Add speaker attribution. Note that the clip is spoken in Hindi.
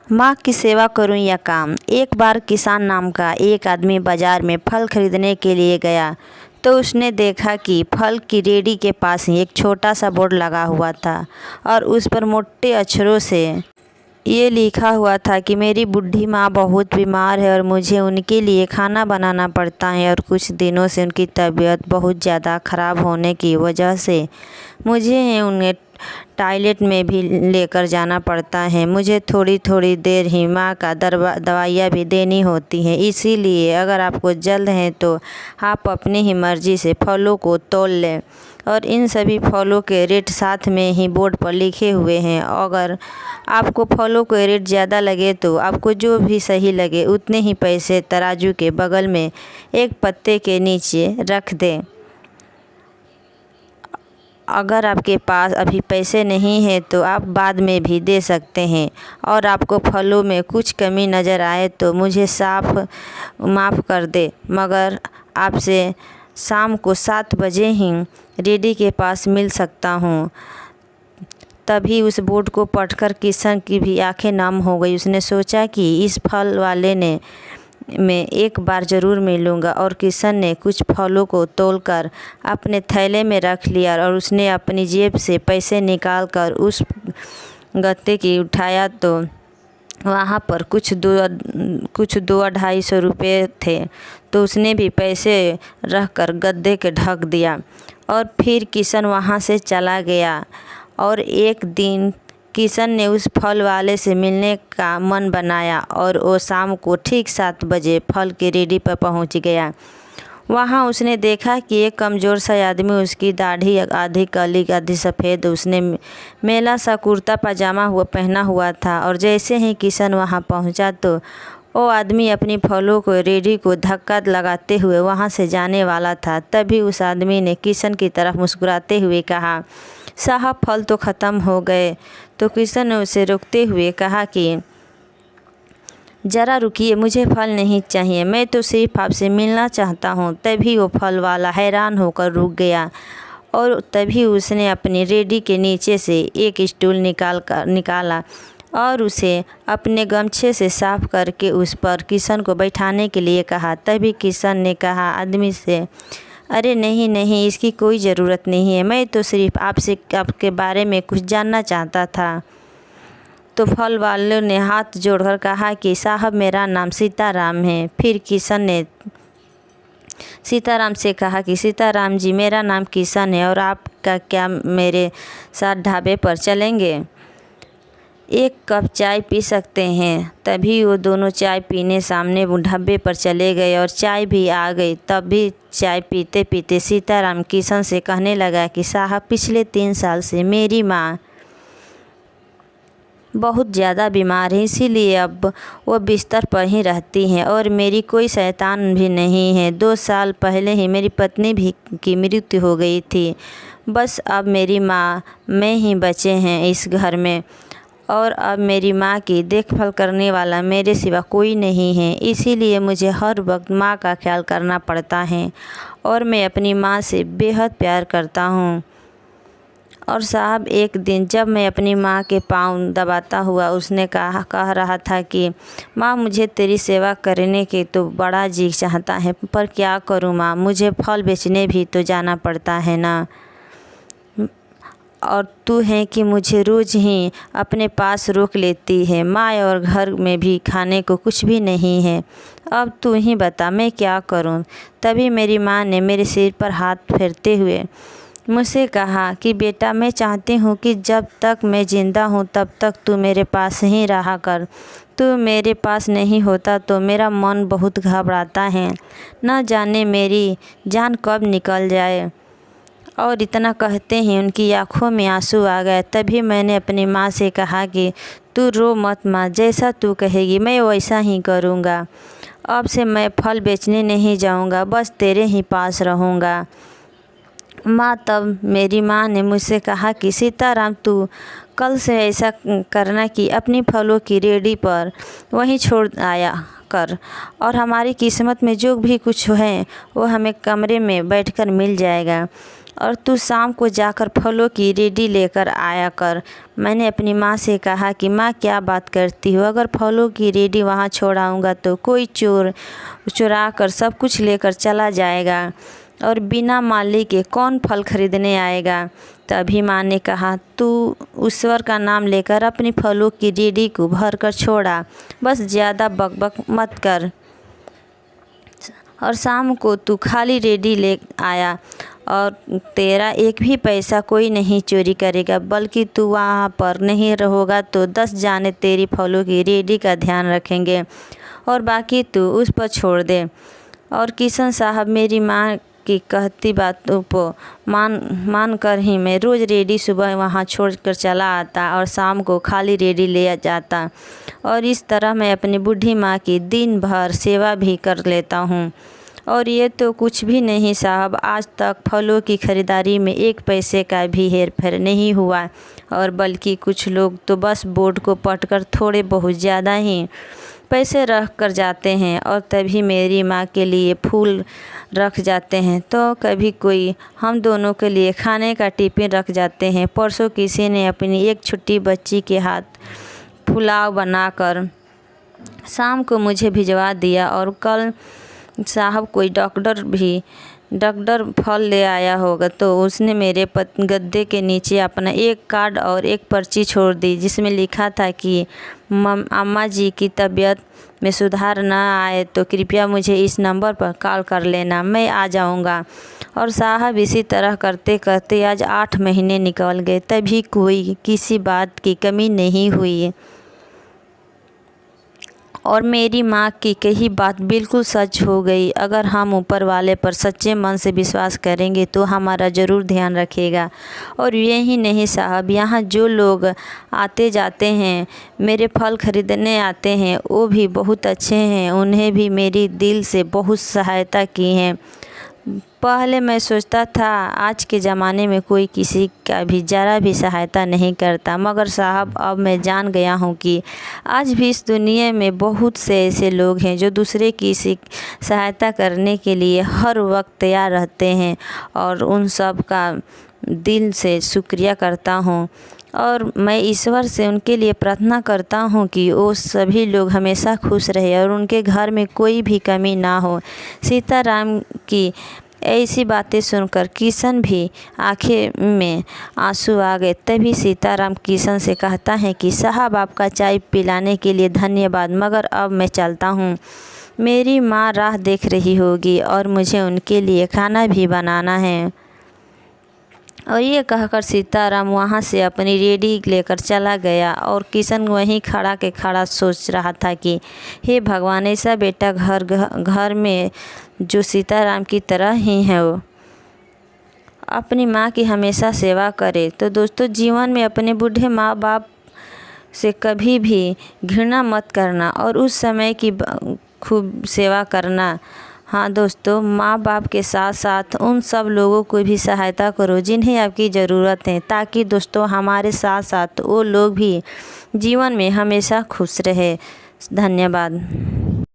Speaker 1: माँ की सेवा करूं या काम। एक बार किसान नाम का एक आदमी बाजार में फल खरीदने के लिए गया तो उसने देखा कि फल की रेडी के पास ही एक छोटा सा बोर्ड लगा हुआ था और उस पर मोटे अक्षरों से ये लिखा हुआ था कि मेरी बूढ़ी माँ बहुत बीमार है और मुझे उनके लिए खाना बनाना पड़ता है और कुछ दिनों से उनकी तबीयत बहुत ज़्यादा ख़राब होने की वजह से मुझे उन्हें टॉयलेट में भी लेकर जाना पड़ता है। मुझे थोड़ी थोड़ी देर ही माँ का दवाइयाँ भी देनी होती हैं। इसीलिए अगर आपको जल्द है तो आप अपनी ही मर्ज़ी से फलों को तोल लें। और इन सभी फलों के रेट साथ में ही बोर्ड पर लिखे हुए हैं। अगर आपको फलों के रेट ज़्यादा लगे तो आपको जो भी सही लगे उतने ही पैसे तराजू के बगल में एक पत्ते के नीचे रख दें। अगर आपके पास अभी पैसे नहीं हैं तो आप बाद में भी दे सकते हैं। और आपको फलों में कुछ कमी नज़र आए तो मुझे माफ़ कर दे, मगर आपसे शाम को 7 बजे ही रेडी के पास मिल सकता हूँ। तभी उस बोर्ड को पढ़कर किशन की भी आंखें नम हो गई। उसने सोचा कि इस फल वाले ने मैं एक बार ज़रूर मिलूँगा। और किशन ने कुछ फलों को तोलकर अपने थैले में रख लिया और उसने अपनी जेब से पैसे निकाल कर उस गत्ते की उठाया तो वहाँ पर कुछ 200-250 रुपये थे। तो उसने भी पैसे रख कर गद्दे के ढक दिया और फिर किशन वहाँ से चला गया। और एक दिन किशन ने उस फल वाले से मिलने का मन बनाया और वो शाम को ठीक 7 बजे फल की रेडी पर पहुंच गया। वहां उसने देखा कि एक कमज़ोर सा आदमी, उसकी दाढ़ी आधी काली आधी सफ़ेद, उसने मेला सा कुर्ता पजामा पहना हुआ था। और जैसे ही किशन वहां पहुंचा तो वो आदमी अपनी फलों को रेडी को धक्का लगाते हुए वहां से जाने वाला था। तभी उस आदमी ने किशन की तरफ मुस्कुराते हुए कहा, साहब फल तो ख़त्म हो गए। तो किशन ने उसे रोकते हुए कहा कि ज़रा रुकिए, मुझे फल नहीं चाहिए, मैं तो सिर्फ आपसे मिलना चाहता हूँ। तभी वो फल वाला हैरान होकर रुक गया और तभी उसने अपनी रेडी के नीचे से एक स्टूल निकाला और उसे अपने गमछे से साफ करके उस पर किशन को बैठाने के लिए कहा। तभी किशन ने कहा आदमी से, अरे नहीं नहीं, इसकी कोई ज़रूरत नहीं है, मैं तो सिर्फ आपके बारे में कुछ जानना चाहता था। तो फल वाले ने हाथ जोड़कर कहा कि साहब मेरा नाम सीताराम है। फिर किशन ने सीताराम से कहा कि सीताराम जी, मेरा नाम किशन है और आपका क्या मेरे साथ ढाबे पर चलेंगे? एक कप चाय पी सकते हैं। तभी वो दोनों चाय पीने सामने ढाबे पर चले गए और चाय भी आ गई। तब भी चाय पीते पीते सीताराम किशन से कहने लगा कि साहब पिछले 3 साल से मेरी माँ बहुत ज़्यादा बीमार है, इसीलिए अब वो बिस्तर पर ही रहती हैं और मेरी कोई शैतान भी नहीं है। 2 साल पहले ही मेरी पत्नी भी की मृत्यु हो गई थी। बस अब मेरी माँ मैं ही बचे हैं इस घर में और अब मेरी माँ की देखभाल करने वाला मेरे सिवा कोई नहीं है। इसीलिए मुझे हर वक्त माँ का ख्याल करना पड़ता है और मैं अपनी माँ से बेहद प्यार करता हूँ। और साहब एक दिन जब मैं अपनी माँ के पाँव दबाता हुआ उसने कह रहा था कि माँ मुझे तेरी सेवा करने के तो बड़ा जी चाहता है, पर क्या करूँ माँ, मुझे फल बेचने भी तो जाना पड़ता है ना। और तू है कि मुझे रोज़ ही अपने पास रोक लेती है माँ, और घर में भी खाने को कुछ भी नहीं है। अब तू ही बता मैं क्या करूँ। तभी मेरी माँ ने मेरे सिर पर हाथ फेरते हुए मुझसे कहा कि बेटा मैं चाहती हूँ कि जब तक मैं ज़िंदा हूँ तब तक तू मेरे पास ही रहा कर। तू मेरे पास नहीं होता तो मेरा मन बहुत घबराता है, न जाने मेरी जान कब निकल जाए। और इतना कहते ही उनकी आँखों में आंसू आ गए। तभी मैंने अपनी माँ से कहा कि तू रो मत माँ, जैसा तू कहेगी मैं वैसा ही करूँगा। अब से मैं फल बेचने नहीं जाऊँगा, बस तेरे ही पास रहूँगा माँ। तब मेरी माँ ने मुझसे कहा कि सीताराम तू कल से ऐसा करना कि अपनी फलों की रेडी पर वहीं छोड़ आया कर और हमारी किस्मत में जो भी कुछ है वो हमें कमरे में बैठकर मिल जाएगा। और तू शाम को जाकर फलों की रेडी लेकर आया कर। मैंने अपनी माँ से कहा कि माँ क्या बात करती हो, अगर फलों की रेडी वहाँ छोड़ आऊँगा तो कोई चोर चुरा कर सब कुछ लेकर चला जाएगा और बिना माली के कौन फल खरीदने आएगा। तभी माँ ने कहा तू ईश्वर का नाम लेकर अपनी फलों की रेडी को भर कर छोड़ा, बस ज़्यादा बकबक मत कर और शाम को तू खाली रेडी ले आया और तेरा एक भी पैसा कोई नहीं चोरी करेगा, बल्कि तू वहाँ पर नहीं रहोगा तो 10 जाने तेरी फलों की रेडी का ध्यान रखेंगे और बाकी तू उस पर छोड़ दे। और किशन साहब मेरी माँ की कहती बातों को मान कर ही मैं रोज़ रेडी सुबह वहाँ छोड़कर चला आता और शाम को खाली रेडी ले जाता और इस तरह मैं अपनी बूढ़ी माँ की दिन भर सेवा भी कर लेता हूँ। और ये तो कुछ भी नहीं साहब, आज तक फलों की ख़रीदारी में 1 पैसे का भी हेर फेर नहीं हुआ और बल्कि कुछ लोग तो बस बोर्ड को पढ़कर थोड़े बहुत ज़्यादा ही पैसे रख कर जाते हैं और तभी मेरी माँ के लिए फूल रख जाते हैं, तो कभी कोई हम दोनों के लिए खाने का टिफ़िन रख जाते हैं। परसों किसी ने अपनी एक छोटी बच्ची के हाथ पुलाव बनाकर शाम को मुझे भिजवा दिया और कल साहब कोई डॉक्टर फल ले आया होगा तो उसने मेरे गद्दे के नीचे अपना एक कार्ड और एक पर्ची छोड़ दी जिसमें लिखा था कि अम्मा जी की तबीयत में सुधार न आए तो कृपया मुझे इस नंबर पर कॉल कर लेना, मैं आ जाऊंगा। और साहब इसी तरह करते करते आज 8 महीने निकल गए, तभी कोई किसी बात की कमी नहीं हुई और मेरी माँ की कही बात बिल्कुल सच हो गई। अगर हम ऊपर वाले पर सच्चे मन से विश्वास करेंगे तो हमारा ज़रूर ध्यान रखेगा। और यही नहीं साहब, यहाँ जो लोग आते जाते हैं, मेरे फल खरीदने आते हैं, वो भी बहुत अच्छे हैं, उन्हें भी मेरी दिल से बहुत सहायता की है। पहले मैं सोचता था आज के ज़माने में कोई किसी का भी ज़रा भी सहायता नहीं करता, मगर साहब अब मैं जान गया हूँ कि आज भी इस दुनिया में बहुत से ऐसे लोग हैं जो दूसरे की सहायता करने के लिए हर वक्त तैयार रहते हैं और उन सब का दिल से शुक्रिया करता हूँ। और मैं ईश्वर से उनके लिए प्रार्थना करता हूँ कि वो सभी लोग हमेशा खुश रहे और उनके घर में कोई भी कमी ना हो। सीताराम की ऐसी बातें सुनकर किशन भी आंखें में आंसू आ गए। तभी सीताराम किशन से कहता है कि साहब आपका चाय पिलाने के लिए धन्यवाद, मगर अब मैं चलता हूँ, मेरी माँ राह देख रही होगी और मुझे उनके लिए खाना भी बनाना है। और ये कहकर सीताराम वहाँ से अपनी रेडी लेकर चला गया और किशन वहीं खड़ा के खड़ा सोच रहा था कि हे भगवान, ऐसा बेटा घर में जो सीताराम की तरह ही है, वो अपनी माँ की हमेशा सेवा करे। तो दोस्तों, जीवन में अपने बूढ़े माँ बाप से कभी भी घृणा मत करना और उस समय की खूब सेवा करना। हाँ दोस्तों, माँ बाप के साथ साथ उन सब लोगों को भी सहायता करो जिन्हें आपकी ज़रूरत है, ताकि दोस्तों हमारे साथ साथ वो लोग भी जीवन में हमेशा खुश रहे। धन्यवाद।